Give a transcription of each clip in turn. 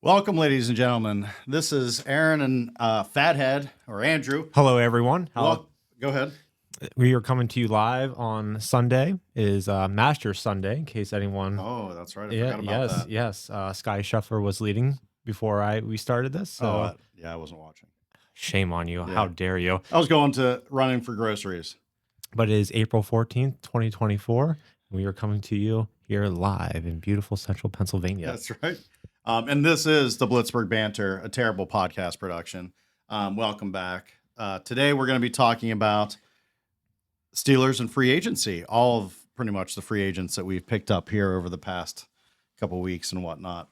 Welcome, ladies and gentlemen. This is Aaron and Fathead, or Andrew. Hello, everyone. Go ahead. We are coming to you live on Sunday. It is Master Sunday, in case anyone. Oh, that's right. I forgot about that. Yes. Sky Shuffler was leading before we started this. So yeah, I wasn't watching. Shame on you. Yeah. How dare you? I was going to running for groceries. But it is April 14th, 2024. We are coming to you here live in beautiful central Pennsylvania. That's right. And this is the BlitzBurgh Banter, a terrible podcast production. Welcome back. Today we're going to be talking about Steelers and free agency, all of pretty much the free agents that we've picked up here over the past couple of weeks and whatnot.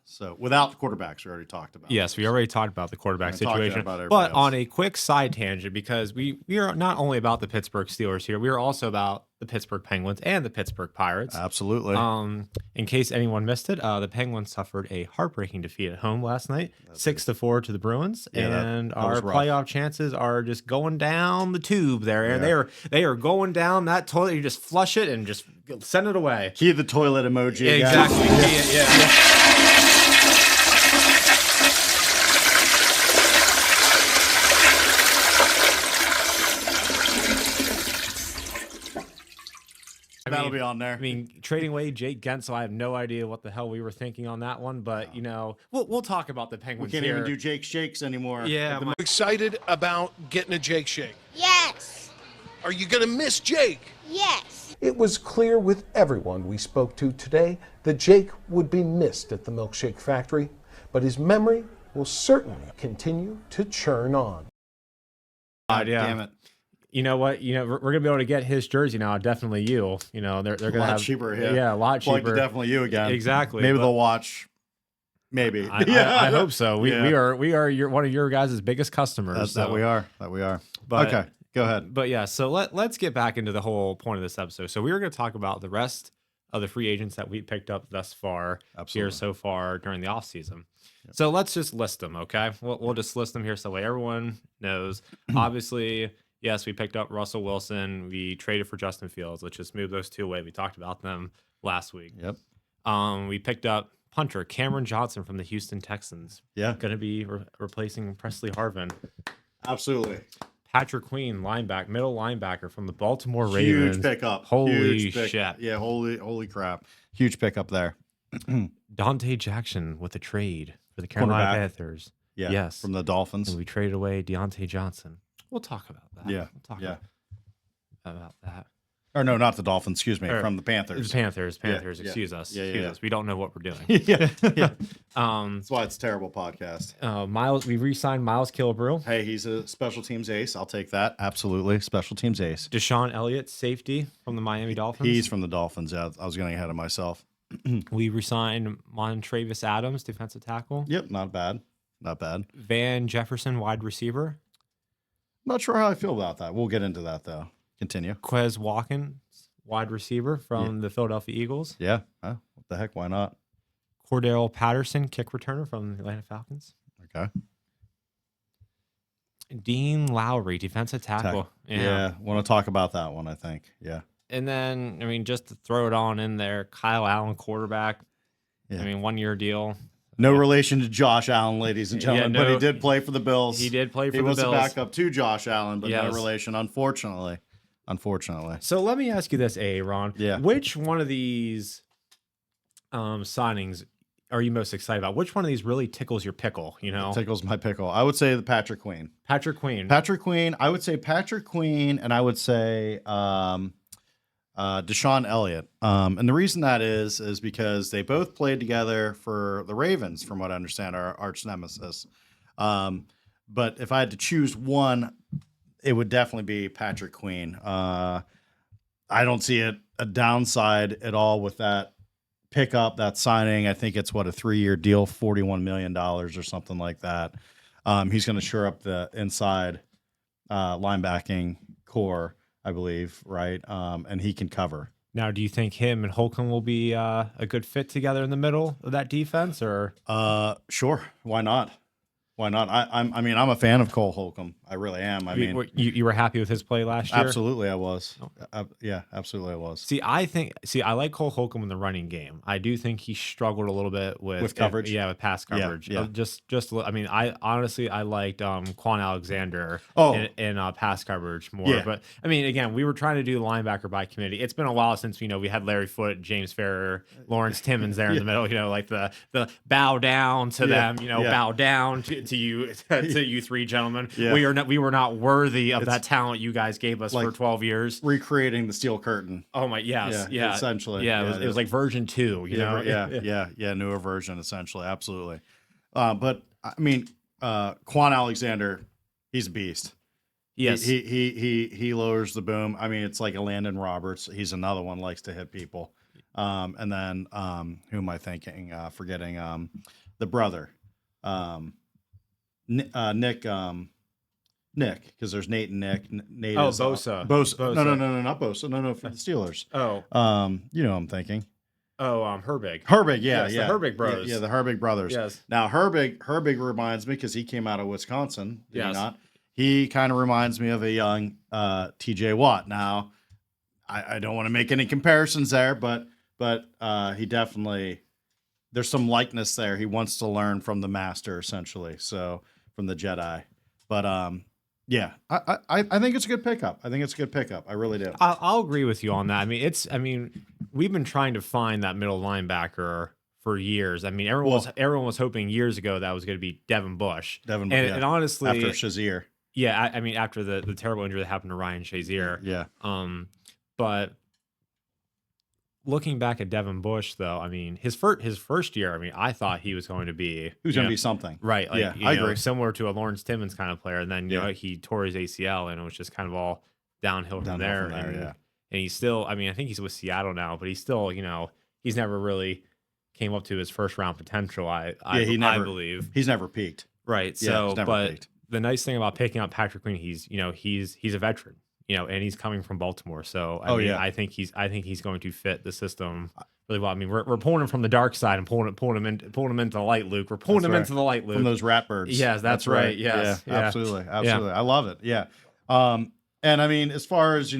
So without the quarterbacks, we already talked about. Yes, we already talked about the quarterback situation. But else. On a quick side tangent, because we are not only about the Pittsburgh Steelers here, we are also about the Pittsburgh Penguins and the Pittsburgh Pirates. Absolutely. In case anyone missed it, the Penguins suffered a heartbreaking defeat at home last night, 6-4 to the Bruins, and our playoff chances are just going down the tube there. And they are going down that toilet. You just flush it and just send it away. Key the toilet emoji. Exactly. Yeah. That'll be on there. I mean, trading away Jake Gensel, I have no idea what the hell we were thinking on that one, but we'll talk about the Penguins. We can't even do Jake Shakes anymore. Yeah, I'm excited about getting a Jake Shake. Yes. Are you gonna miss Jake? Yes. It was clear with everyone we spoke to today that Jake would be missed at the milkshake factory, but his memory will certainly continue to churn on. God damn it. You know what? We're gonna be able to get his jersey now. Definitely you. They're gonna have cheaper. Yeah, a lot cheaper. Like definitely you again. Exactly. Maybe they'll watch. Maybe. I hope so. We are one of your guys' biggest customers. That we are. But, okay, go ahead. But yeah, so let's get back into the whole point of this episode. So we were going to talk about the rest of the free agents that we picked up thus far here so far during the offseason. Yep. So let's just list them, okay? We'll just list them here so that way everyone knows. Obviously, yes, we picked up Russell Wilson. We traded for Justin Fields. Let's just move those two away. We talked about them last week. Yep. We picked up punter Cameron Johnson from the Houston Texans. Yeah. Going to be replacing Presley Harvin. Absolutely. Patrick Queen, middle linebacker from the Baltimore Ravens. Huge pickup. Holy shit. Yeah, holy crap. Huge pickup there. Dante Jackson with a trade for the Carolina Panthers. Yeah. Yes. From the Dolphins. And we traded away Deontay Johnson. We'll talk about that. Yeah. We'll talk about that. Or no, not the Dolphins. Excuse me. From the Panthers. Panthers. Yeah. Excuse us. Yeah. We don't know what we're doing. Yeah. That's why it's a terrible podcast. We re-signed Miles Killebrew. Hey, he's a special teams ace. I'll take that. Absolutely. Special teams ace. Deshaun Elliott, safety from the Miami Dolphins. He's from the Dolphins. Yeah, I was getting ahead of myself. We re-signed Montravis Adams, defensive tackle. Yep, not bad. Van Jefferson, wide receiver. Not sure how I feel about that. We'll get into that, though. Continue. Quez Watkins, wide receiver from the Philadelphia Eagles. Yeah. What the heck? Why not? Cordell Patterson, kick returner from the Atlanta Falcons. Okay. Dean Lowry, defensive tackle. Yeah. Want to talk about that one, I think. Yeah. And then, just to throw it on in there, Kyle Allen, quarterback. Yeah. 1-year deal. No relation to Josh Allen, ladies and gentlemen, but he did play for the Bills. He did play for the Bills. He was a backup to Josh Allen, but no relation, unfortunately. So let me ask you this, Ron. Yeah. Which one of these signings are you most excited about? Which one of these really tickles your pickle? It tickles my pickle. I would say the Patrick Queen. I would say Patrick Queen, and I would say Deshaun Elliott. And the reason that is because they both played together for the Ravens, from what I understand, our arch nemesis. But if I had to choose one, it would definitely be Patrick Queen. I don't see a downside at all with that pickup, that signing. I think it's a 3-year deal, $41 million or something like that. He's going to shore up the inside linebacking core, I believe, right? And he can cover. Now, do you think him and Holcomb will be a good fit together in the middle of that defense, or? Sure. Why not? Why not? I mean, I'm a fan of Cole Holcomb. I really am. I mean, You were happy with his play last year? absolutely, I was. Yeah, absolutely, I was. See, I like Cole Holcomb in the running game. I do think he struggled a little bit with coverage. with pass coverage. Yeah. I mean, I honestly I liked Quan Alexander in pass coverage more. Yeah. But I mean, again, we were trying to do linebacker by committee. It's been a while since we had Larry Foote, James Farrer, Lawrence Timmons there in the middle. Like the bow down to them. Bow down to you to you three gentlemen. Yeah. We were not worthy of that talent you guys gave us for 12 years. Recreating the steel curtain. Oh my, yes, yeah, essentially. Yeah, it was like version 2, you know? Newer version, essentially, absolutely. But I mean, Quan Alexander, he's a beast. Yes, he lowers the boom. I mean, it's like a Landon Roberts. He's another one likes to hit people. And then who am I thinking? Forgetting the brother, Nick, because there's Nate and Nick. Nate is Bosa. Bosa. No, not Bosa. No, for the Steelers. You know what I'm thinking. Herbig. Herbig, Yes, the Herbig brothers. Yeah, the Herbig brothers. Yes. Now Herbig reminds me, because he came out of Wisconsin, did he Yes. not? He kind of reminds me of a young TJ Watt. Now, I don't want to make any comparisons there, but he definitely, there's some likeness there. He wants to learn from the master, essentially. So from the Jedi. But yeah, I think it's a good pickup. I really do. I'll agree with you on that. I mean, we've been trying to find that middle linebacker for years. I mean, everyone was hoping years ago that was going to be Devin Bush. And honestly, after Shazier. Yeah, I mean, after the terrible injury that happened to Ryan Shazier. Yeah. But looking back at Devin Bush, though, I mean, his first year, I mean, I thought he was going to be something, right? Like, I agree. Similar to a Lawrence Timmons kind of player. And then you know he tore his ACL, and it was just kind of all downhill from there. And he's still, I mean, I think he's with Seattle now, but he's still, he's never really came up to his first round potential. I believe he's never peaked. Right. Yeah, So, but the nice thing about picking up Patrick Queen, he's a veteran. And he's coming from Baltimore, so I think he's going to fit the system really well. I mean, we're pulling him from the dark side and pulling him into the light, Luke. We're pulling him into the light, Luke. From those ratbirds. Yes, that's right. Yes, yeah, absolutely. I love it. Yeah. And I mean, as far as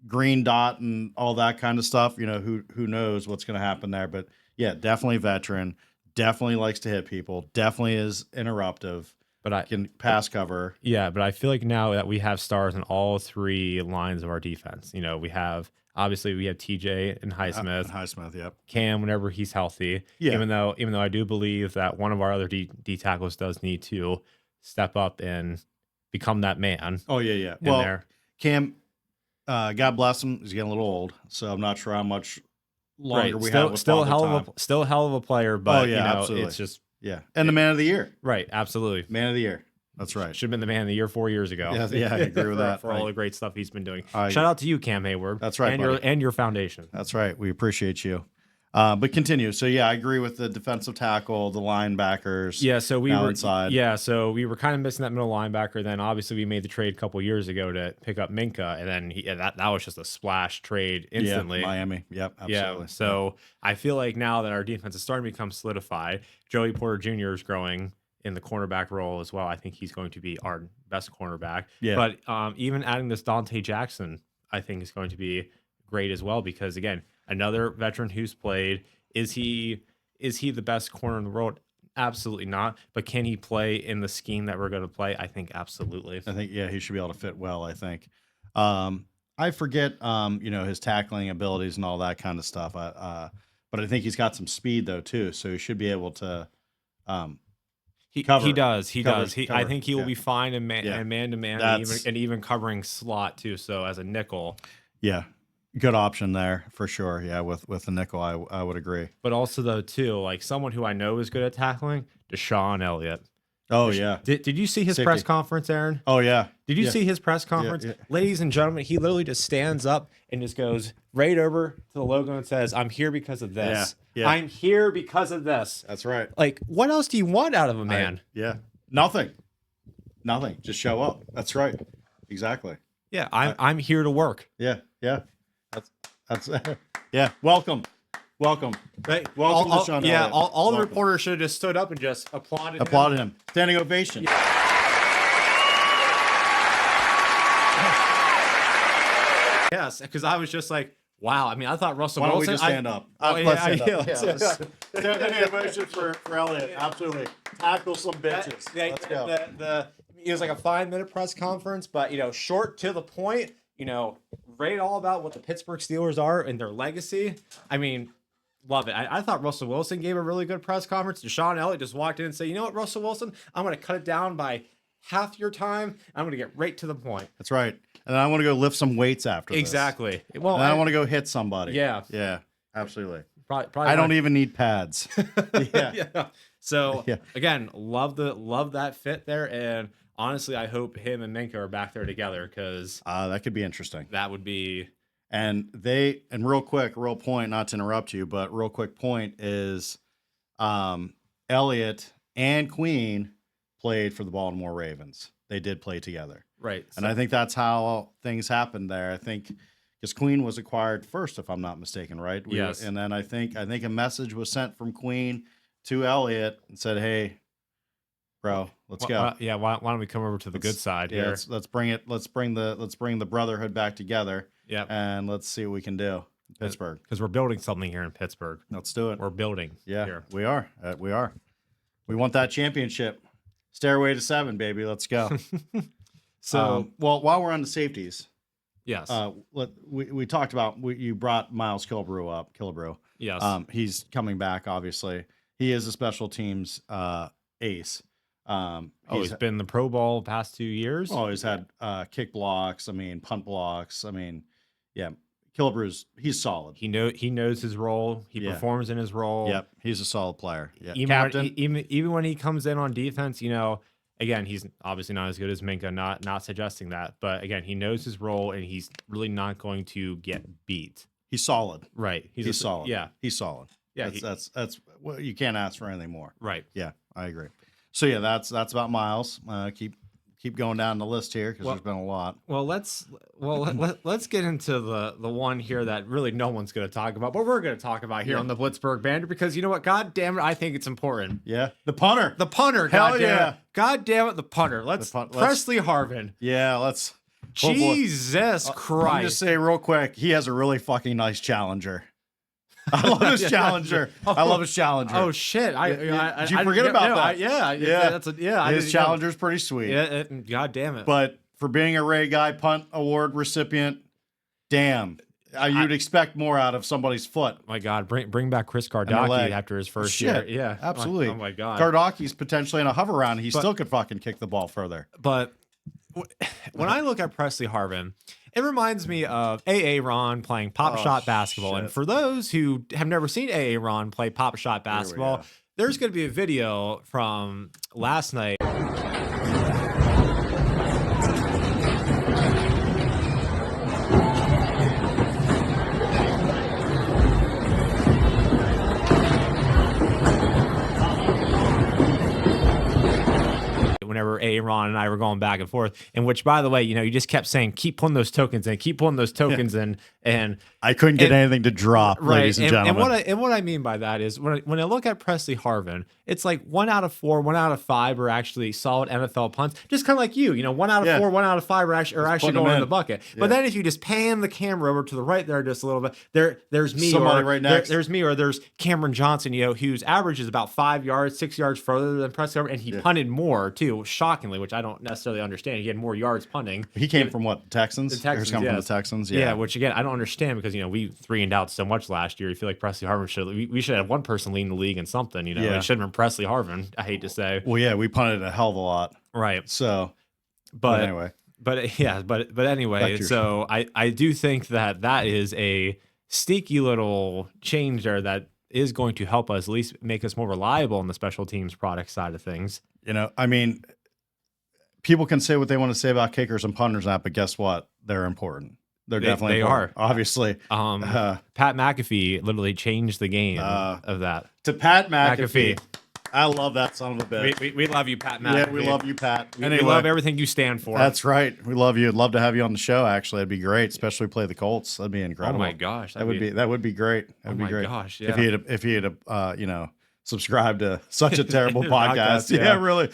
green dot and all that kind of stuff, who knows what's going to happen there? But yeah, definitely veteran. Definitely likes to hit people. Definitely is interruptive. But I can pass cover. Yeah, but I feel like now that we have stars in all three lines of our defense. We have TJ and Highsmith. Highsmith, yep. Cam whenever he's healthy. Yeah. Even though I do believe that one of our other D tackles does need to step up and become that man. Oh yeah. Well, Cam, God bless him, he's getting a little old, so I'm not sure how much longer we have. Still a hell of a player, but absolutely. It's just. Yeah, and the man of the year. Right, absolutely. Man of the year. That's right. Should have been the man of the year 4 years ago. Yeah, I agree with that. For all the great stuff he's been doing. Shout out to you, Cam Hayward. That's right, and your foundation. That's right. We appreciate you. But continue. So yeah, I agree with the defensive tackle, the linebackers. Yeah, so we were inside. Yeah, so we were kind of missing that middle linebacker. Then obviously we made the trade a couple years ago to pick up Minka, and then that was just a splash trade instantly. Yeah, Miami. Yep, absolutely. Yeah, so I feel like now that our defense is starting to become solidified, Joey Porter Jr. is growing in the cornerback role as well. I think he's going to be our best cornerback. Yeah. But even adding this Dante Jackson, I think is going to be great as well, because again, another veteran who's played. Is he the best corner in the world? Absolutely not. But can he play in the scheme that we're going to play? I think absolutely. I think he should be able to fit well. I think. I forget his tackling abilities and all that kind of stuff. But I think he's got some speed though too, so he should be able to. He does. I think he will be fine in man to man, and even covering slot too. So as a nickel. Yeah. Good option there for sure. Yeah, with the nickel, I would agree. But also though too, like someone who I know is good at tackling, Deshaun Elliott. Oh yeah. Did you see his press conference, Aaron? Oh yeah. Did you see his press conference? Yeah. Ladies and gentlemen, he literally just stands up and just goes right over to the logo and says, "I'm here because of this. Yeah. I'm here because of this." That's right. Like, what else do you want out of a man? Nothing. Just show up. That's right. Exactly. Yeah, I'm here to work. Yeah. That's yeah. Welcome. Welcome. Right. Welcome to Sean Yeah, Elliott. all the Welcome. reporters should have just stood up and just applauded. Applauded him. Standing ovation. Yes, because I was just like, wow. I mean, I thought Russell Why don't we Wilson. just stand up? Oh, Let's yeah, stand up. yeah, Yeah, let's- Standing ovation for Elliott. Absolutely. Tackle some bitches. Let's go. It was like a 5-minute press conference, but short to the point. Right all about what the Pittsburgh Steelers are and their legacy. I mean, love it. I thought Russell Wilson gave a really good press conference. Sean Elliott just walked in and said, "You know what, Russell Wilson, I'm going to cut it down by half your time. I'm going to get right to the point." That's right. And I want to go lift some weights after this. Exactly. Well, And I want to go hit somebody. Yeah. Yeah. Absolutely. probably I don't even need pads. Yeah. yeah. So Yeah. again, love that fit there, and honestly, I hope him and Minka are back there together because That could be interesting. that would be. And real point, not to interrupt you, but real quick point is Elliott and Queen played for the Baltimore Ravens. They did play together. Right. And I think that's how things happened there. I think because Queen was acquired first, if I'm not mistaken, right? Yes. And then I think a message was sent from Queen to Elliott and said, "Hey, bro, let's go." Yeah. Why don't we come over to the good side Yeah, here? let's bring it. Let's bring the brotherhood back together. Yep. And let's see what we can do in Pittsburgh. Because we're building something here in Pittsburgh. Let's do it. We're building. Yeah, Here. we are. We are. We want that championship. Stairway to 7, baby. Let's go. So well, while we're on the safeties, yes. we talked about you brought Miles Killebrew. Yes. He's coming back. Obviously, he is a special teams ace. He's been the Pro Bowl past 2 years. Always had kick blocks. I mean, punt blocks. I mean, yeah. Killebrew's he's solid. He knows his role. He performs in his role. Yep, he's a solid player. Yeah, Even captain. even when he comes in on defense, again, he's obviously not as good as Minka. Not suggesting that, but again, he knows his role and he's really not going to get beat. He's solid. Right. He's solid. Yeah. He's solid. Yeah. That's well, you can't ask for anything more. Right. Yeah, I agree. So yeah, that's about Miles. Keep going down the list here because there's been a lot. Well, let's get into the one here that really no one's going to talk about, but we're going to talk about here on the BlitzBurgh Banter because you know what? God damn it, I think it's important. Yeah, the punter. The punter. Hell God yeah. damn it. God damn it, the punter. Let's Presley Harvin. Yeah, let's. Jesus Christ. I'm just say real quick, he has a really fucking nice challenger. I love his challenger. I love his challenger. Oh shit! Did you forget about that? Yeah. His challenger's pretty sweet. Yeah. God damn it. But for being a Ray Guy punt award recipient, damn, you'd expect more out of somebody's foot. My God, bring back Chris their Gardocki leg. after his first Shit. year. Yeah, Absolutely. Oh my God. Gardocki's potentially in a hover round. He still could fucking kick the ball further. But when I look at Presley Harvin, it reminds me of A.A. Ron playing pop shot basketball. shit. And for those who have never seen A.A. Ron play pop shot basketball, there's going to be a video from last night. Whenever Aaron and I were going back and forth, in which, by the way, you just kept saying, keep pulling those tokens in, keep pulling those tokens in. And I couldn't get anything to drop, ladies and gentlemen. And what I mean by that is when I look at Presley Harvin, it's like 1 out of 4, 1 out of 5 are actually solid NFL punts. Just kind of like you, 1 out of 4, 1 out of 5 are actually going in the bucket. But then if you just pan the camera over to the right there just a little bit, there's me, Somebody right next. there's me, or there's Cameron Johnson, whose average is about 5 yards, 6 yards further than Presley Harvin, and he punted more too, shockingly, which I don't necessarily understand. He had more yards punting. He came from what? Texans? The Texans, From the Texans. Yeah. Which again I don't understand because we 3-and out so much last year. You feel like Presley Harvin we should have one person leading the league in something. It should have been Presley Harvin. I hate to say. Well, yeah, we punted a hell of a lot. Right. So, but anyway. But yeah, but anyway, so I do think that is a sneaky little change there that is going to help us at least make us more reliable on the special teams product side of things. I mean, people can say what they want to say about kickers and punters, but guess what? They're important. They're definitely important, obviously. Pat McAfee literally changed the game of that. To Pat McAfee. I love that son of a bitch. We love you, Pat. Yeah, we love you, Pat. We love everything you stand for. That's right. We love you. I'd love to have you on the show. Actually, it'd be great, especially play the Colts. That'd be incredible. Oh my gosh, that would be great. That'd be great. Gosh, yeah. If he had subscribed to such a terrible podcast. Yeah. Really.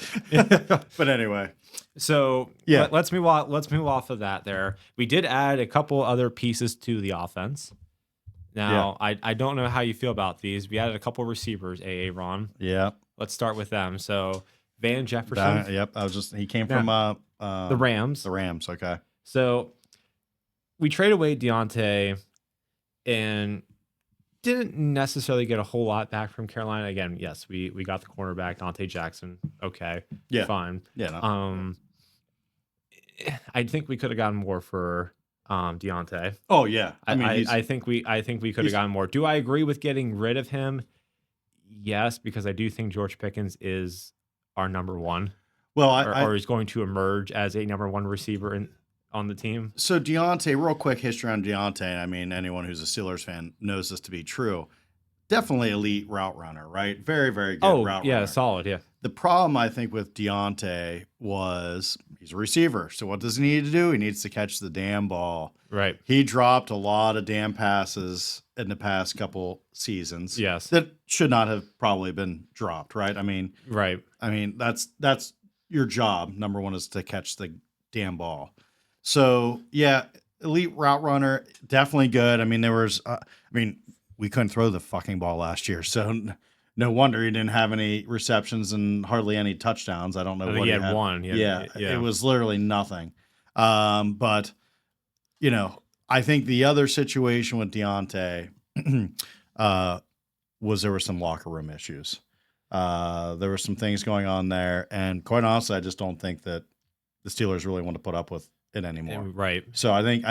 But anyway. So yeah, let's move on. Let's move off of that. There, we did add a couple other pieces to the offense. Now, I don't know how you feel about these. We added a couple receivers. Ron. Yeah. Let's start with them. So Van Jefferson. He came from the Rams. The Rams. Okay. So we traded away Deontay and didn't necessarily get a whole lot back from Carolina. Again, yes, we got the cornerback Dante Jackson. Okay. Yeah. Fine. Yeah. No. I think we could have gotten more for Deontay. Oh yeah. I think we could have gotten more. Do I agree with getting rid of him? Yes, because I do think George Pickens is our number one. Well, or is going to emerge as a number one receiver on the team. So Deontay, real quick history on Deontay. I mean, anyone who's a Steelers fan knows this to be true. Definitely elite route runner, right? Very, very good route runner. Yeah, solid, yeah. The problem, I think, with Deontay was he's a receiver. So what does he need to do? He needs to catch the damn ball. Right. He dropped a lot of damn passes in the past couple seasons. Yes. That should not have probably been dropped, right? I mean, right. I mean, that's your job. Number one is to catch the damn ball. So, yeah, elite route runner, definitely good. I mean, we couldn't throw the fucking ball last year. So no wonder he didn't have any receptions and hardly any touchdowns. I don't know what he had. One. It was literally nothing. But, I think the other situation with Deontay was there were some locker room issues. There were some things going on there. And quite honestly, I just don't think that the Steelers really want to put up with it anymore. Right. So I think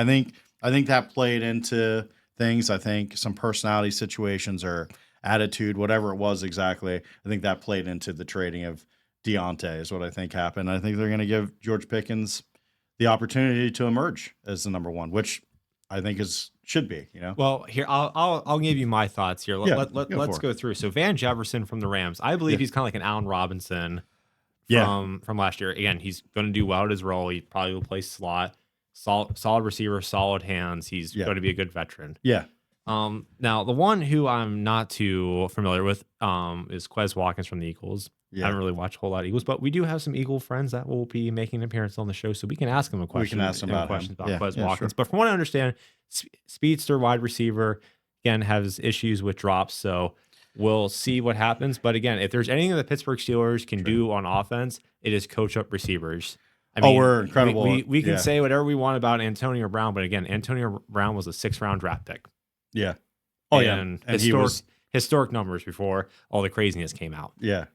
that played into things. I think some personality situations or attitude, whatever it was exactly, I think that played into the trading of Deontay is what I think happened. I think they're going to give George Pickens the opportunity to emerge as the number one, which I think should be, Well, here I'll give you my thoughts here. Let's go through. So Van Jefferson from the Rams, I believe he's kind of like an Allen Robinson from last year. Again, he's going to do well at his role. He probably will play slot, solid receiver, solid hands. He's going to be a good veteran. Yeah. Now the one who I'm not too familiar with is Quez Watkins from the Eagles. Yeah. I haven't really watched a whole lot of Eagles, but we do have some Eagle friends that will be making an appearance on the show, so we can ask them a question. We can ask them about Quez Watkins. Sure. But from what I understand, speedster wide receiver, again, has issues with drops, so we'll see what happens. But again, if there's anything that the Pittsburgh Steelers can do on offense, it is coach up receivers. I mean, we're incredible. We can say whatever we want about Antonio Brown, but again, Antonio Brown was a 6th-round draft pick. Yeah. And historic numbers before all the craziness came out. Yeah.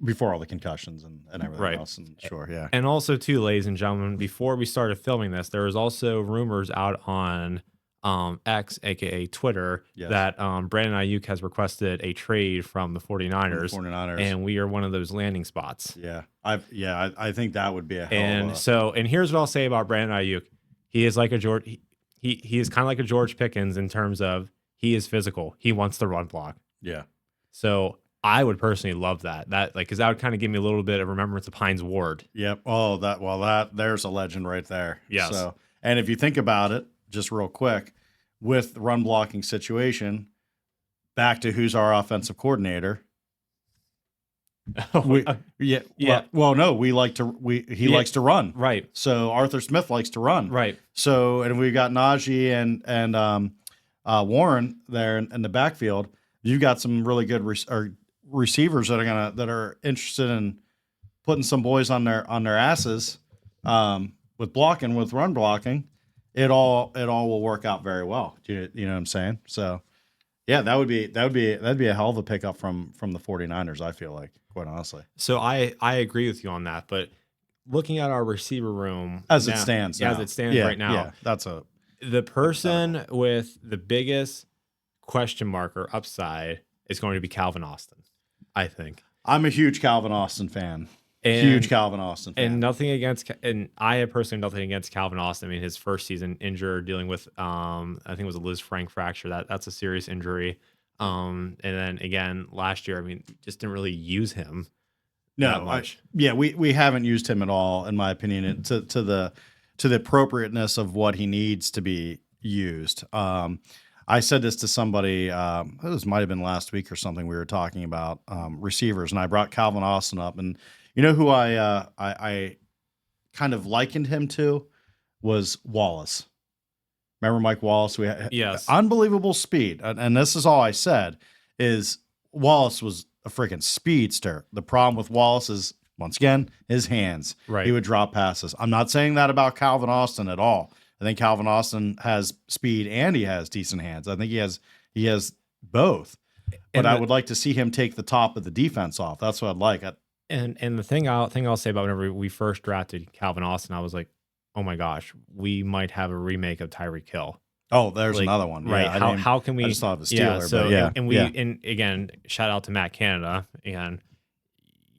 Before all the concussions and everything else. And sure, yeah. And also, too, ladies and gentlemen, before we started filming this, there was also rumors out on X, aka Twitter, that Brandon Ayuk has requested a trade from the 49ers. And we are one of those landing spots. Yeah. I think that would be a hell and here's what I'll say about Brandon Ayuk. He is like a George he is kind of like a George Pickens in terms of he is physical. He wants to run block. Yeah. So I would personally love that. Because that would kind of give me a little bit of remembrance of Hines Ward. Yep. Oh, there's a legend right there. Yes. So, and if you think about it, just real quick, with the run blocking situation, back to who's our offensive coordinator. He likes to run. Right. So Arthur Smith likes to run. Right. So, and we've got Najee and Warren there in the backfield. You've got some really good receivers that are interested in putting some boys on their asses with run blocking. It all will work out very well. You know what I'm saying? So yeah, that'd be a hell of a pickup from the 49ers, I feel like, quite honestly. So I agree with you on that, but looking at our receiver room as it stands right now, that's the person with the biggest question mark or upside is going to be Calvin Austin, I think. I'm a huge Calvin Austin fan. And nothing against, and I have personally nothing against Calvin Austin. I mean, his first season injured, dealing with, I think it was a Liz Frank fracture. That's a serious injury. And then again, last year, I mean, just didn't really use him No, that much. we haven't used him at all, in my opinion, to the appropriateness of what he needs to be used. I said this to somebody. This might have been last week or something. We were talking about receivers, and I brought Calvin Austin up, and you know who I kind of likened him to was Wallace. Remember Mike Wallace? We had Yes. unbelievable speed, and this is all I said is Wallace was a freaking speedster. The problem with Wallace is, once again, his hands. Right. He would drop passes. I'm not saying that about Calvin Austin at all. I think Calvin Austin has speed and he has decent hands. I think he has both. But I would like to see him take the top of the defense off. That's what I'd like. And the thing I'll say about whenever we first drafted Calvin Austin, I was like, oh my gosh, we might have a remake of Tyreek Hill. Oh, there's another one. Right. Yeah, how can we? I just thought of a Steeler. Yeah. So, but yeah. And again, shout out to Matt Canada. And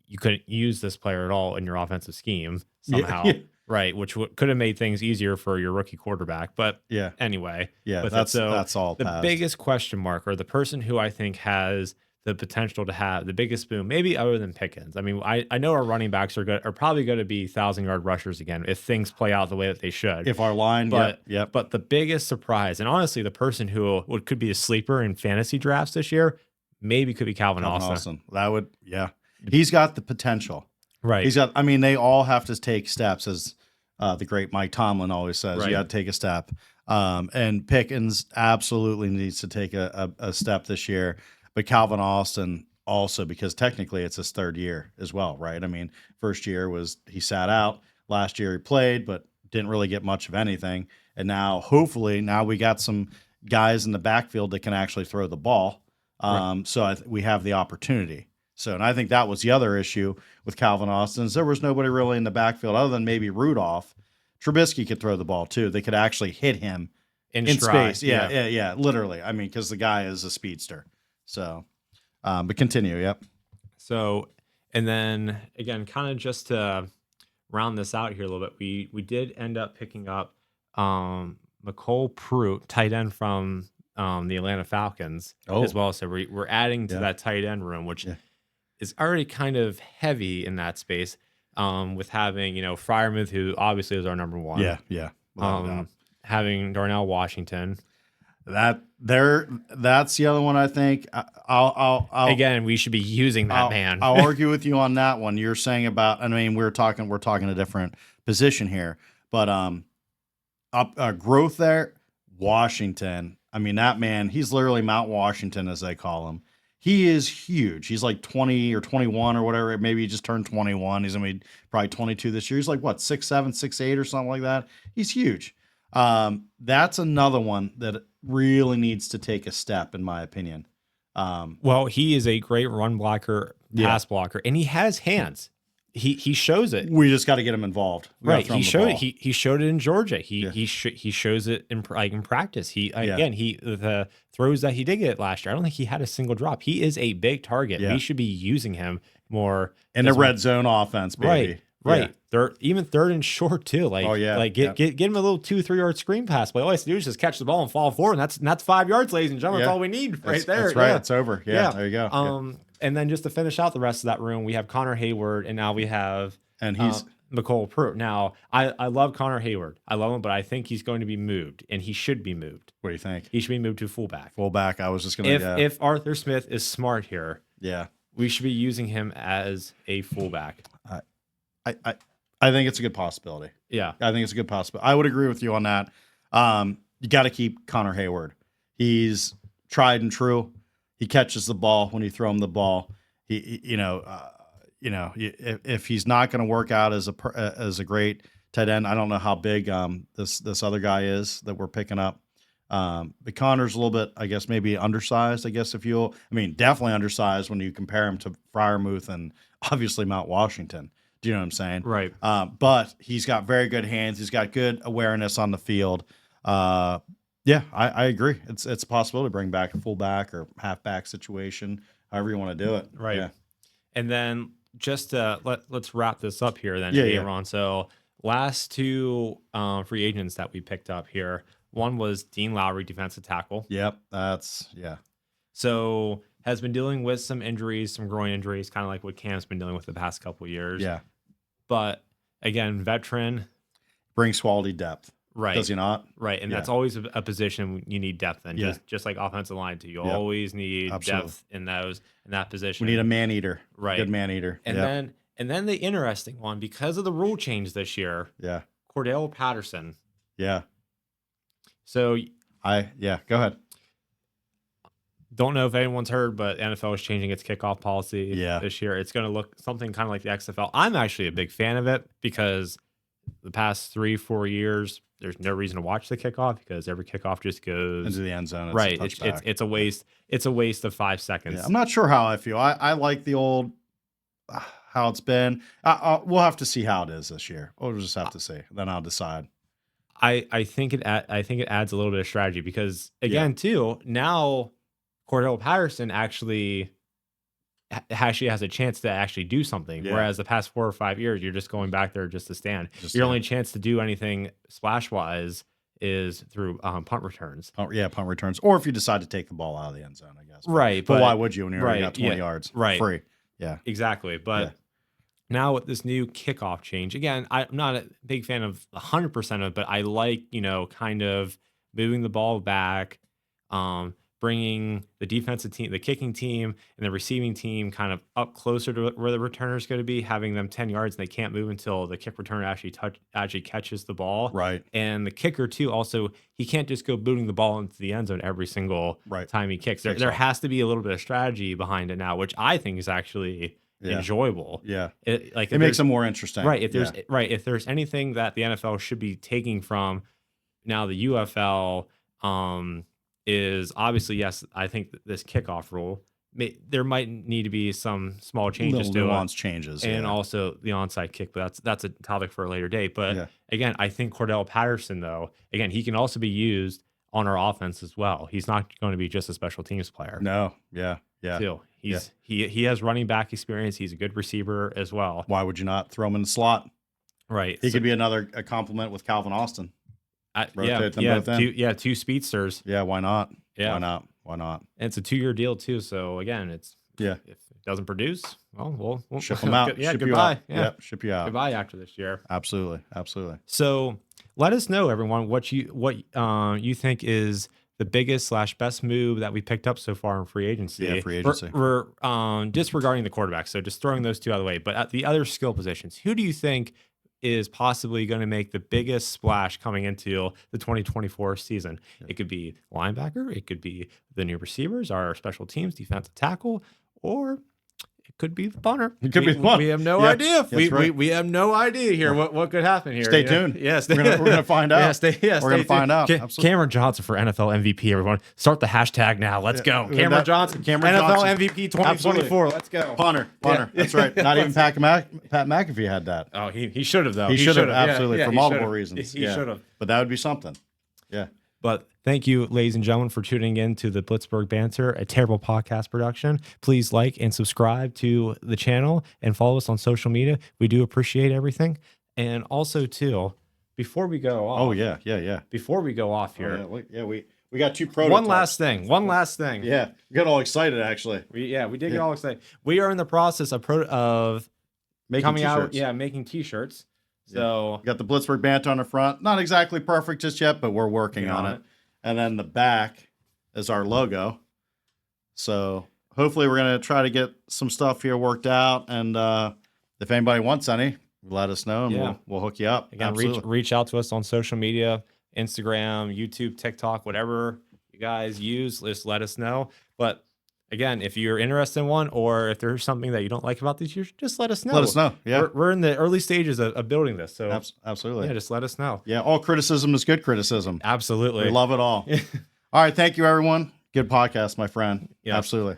you couldn't use this player at all in your offensive scheme somehow. Yeah. Right. Which could have made things easier for your rookie quarterback. But anyway. Yeah. That's all the passed. biggest question mark, or the person who I think has the potential to have the biggest boom, maybe other than Pickens. I mean, I know our running backs are probably going to be 1,000-yard rushers again if things play out the way that they should. If our line, but but the biggest surprise, and honestly, the person who could be a sleeper in fantasy drafts this year, maybe could be Calvin Austin. That would, he's got the potential. Right. He's got. I mean, they all have to take steps, as the great Mike Tomlin always says. Right. You got to take a step. And Pickens absolutely needs to take a step this year. But Calvin Austin also, because technically it's his third year as well, right? I mean, first year was he sat out. Last year he played, but didn't really get much of anything. And now, hopefully, we got some guys in the backfield that can actually throw the ball. Right. So we have the opportunity. So, and I think that was the other issue with Calvin Austin is there was nobody really in the backfield other than maybe Rudolph. Trubisky could throw the ball too. They could actually hit him in space. Yeah, literally. I mean, because the guy is a speedster. So, but continue. Yep. So, and then again, kind of just to round this out here a little bit, we did end up picking up McCole Pruitt, tight end from the Atlanta Falcons as well. So we're adding to that tight end room, which is already kind of heavy in that space. With having Freiermuth, who obviously is our number one. Yeah. Having Darnell Washington. That's the other one. I think I'll again, we should be using that man. I'll argue with you on that one. You're saying about. I mean, we're talking a different position here, but growth there. Washington. I mean, that man. He's literally Mount Washington, as they call him. He is huge. He's like 20 or 21 or whatever. Maybe he just turned 21. He's gonna be probably 22 this year. He's like what, 6'7", 6'8", or something like that. He's huge. That's another one that really needs to take a step, in my opinion. Well, he is a great run blocker, pass blocker, and he has hands. He shows it. We just got to get him involved. Right. He showed it. He showed it in Georgia. He shows it in practice. The throws that he did get last year, I don't think he had a single drop. He is a big target. We should be using him more in the red zone offense, baby. Right. Even third and short too. Get him a little 2-3 yard screen pass. But all he has to do is just catch the ball and fall forward, and that's 5 yards, ladies and gentlemen. That's all we need there. That's right. It's over. Yeah. There you go. And then just to finish out the rest of that room, we have Connor Hayward, and now we have he's McCole Pruitt. Now, I love Connor Hayward. I love him, but I think he's going to be moved, and he should be moved. What do you think? He should be moved to fullback. Fullback. I was just going to. If Arthur Smith is smart here, we should be using him as a fullback. I think it's a good possibility. Yeah, I think it's a good possibility. I would agree with you on that. You got to keep Connor Hayward. He's tried and true. He catches the ball when you throw him the ball. If he's not going to work out as a great tight end, I don't know how big this other guy is that we're picking up. But Connor's a little bit, I guess, maybe undersized. I guess definitely undersized when you compare him to Freiermuth and obviously Mount Washington. Do you know what I'm saying? Right. But he's got very good hands. He's got good awareness on the field. I agree. It's a possibility to bring back a fullback or halfback situation, however you want to do it. Right. Yeah. And then just let's wrap this up here then, Yeah, Aaron. So last two free agents that we picked up here. One was Dean Lowry, defensive tackle. Yep. So has been dealing with some injuries, some groin injuries, kind of like what Cam's been dealing with the past couple of years. Yeah. But again, veteran. Brings quality depth. Right. Does he not? Right. And that's always a position you need depth in. Just like offensive line too. You always need depth in that position. We need a man eater. Right. Good man eater. And then the interesting one, because of the rule change this year. Yeah. Cordell Patterson. Yeah. So go ahead. Don't know if anyone's heard, but NFL is changing its kickoff policy this year. It's going to look something kind of like the XFL. I'm actually a big fan of it because the past 3-4 years, there's no reason to watch the kickoff because every kickoff just goes into the end zone. It's right. A it's a waste. It's a waste of 5 seconds. Yeah, I'm not sure how I feel. I like the old how it's been. We'll have to see how it is this year. We'll just have to see. Then I'll decide. I think it adds a little bit of strategy because again too now Cordell Patterson actually has a chance to actually do something. Whereas the past 4 or 5 years, you're just going back there just to stand. Your only chance to do anything splash wise is through punt returns. Punt returns. Or if you decide to take the ball out of the end zone, I guess. Right. But why would you when you already got 20 yards? Right. Free. Yeah. Exactly. But now with this new kickoff change, again, I'm not a big fan of 100% of it, but I like, kind of moving the ball back, bringing the defensive team, the kicking team, and the receiving team kind of up closer to where the returner is going to be, having them 10 yards, and they can't move until the kick returner actually catches the ball. Right. And the kicker, too, also, he can't just go booting the ball into the end zone every single time he kicks. There has to be a little bit of strategy behind it now, which I think is actually enjoyable. Yeah. It makes it more interesting. Right. If there's anything that the NFL should be taking from now the UFL, is obviously, yes, I think this kickoff rule, there might need to be some small changes to nuance changes, and also the onside kick, but that's a topic for a later date. But again, I think Cordell Patterson, though, again, he can also be used on our offense as well. He's not going to be just a special teams player. No, yeah. Too. He has running back experience. He's a good receiver as well. Why would you not throw him in the slot? Right. He could be a compliment with Calvin Austin. Rotate them both in. Two speedsters. Yeah, why not? Yeah. Why not? And it's a 2-year deal too. So again, if it doesn't produce, well, we'll ship them out. Yeah, ship goodbye. You out. Ship you out. Goodbye after this year. Absolutely. So let us know, everyone, what you think is the biggest / best move that we picked up so far in free agency. Yeah, free agency. We're disregarding the quarterback, so just throwing those two out of the way. But at the other skill positions, who do you think is possibly going to make the biggest splash coming into the 2024 season? It could be linebacker, it could be the new receivers, our special teams, defensive tackle, or it could be the punter. It could be the punter. We have no idea. We have no idea here what could happen here. Stay tuned. Yes, we're gonna find out. We're gonna find out. Cameron Johnson for NFL MVP. Everyone, start the hashtag now. Let's go. Cameron Johnson, NFL MVP 2024. Let's go. Punter. That's right. Not even Pat McAfee had that. Oh, he should have though. He should have absolutely for multiple reasons. He should have. But that would be something. Yeah. But thank you, ladies and gentlemen, for tuning in to the BlitzBurgh Banter, a terrible podcast production. Please like and subscribe to the channel and follow us on social media. We do appreciate everything. And also, too, before we go off. Oh, yeah. Before we go off here. We got 2 prototypes. One last thing. Yeah. We got all excited, actually. We did get all excited. We are in the process of making coming t-shirts. out. Making t-shirts. So got the BlitzBurgh Banter on the front. Not exactly perfect just yet, but we're working on it. And then the back is our logo. So hopefully we're going to try to get some stuff here worked out. And if anybody wants any, let us know and we'll hook you up. Again, reach out to us on social media, Instagram, YouTube, TikTok, whatever you guys use, just let us know. But again, if you're interested in one, or if there's something that you don't like about these, just let us know. Let us know. Yeah, we're in the early stages of building this, so absolutely. Yeah, just let us know. Yeah, all criticism is good criticism. Absolutely, we love it all. All right, thank you, everyone. Good podcast, my friend. Yeah, absolutely.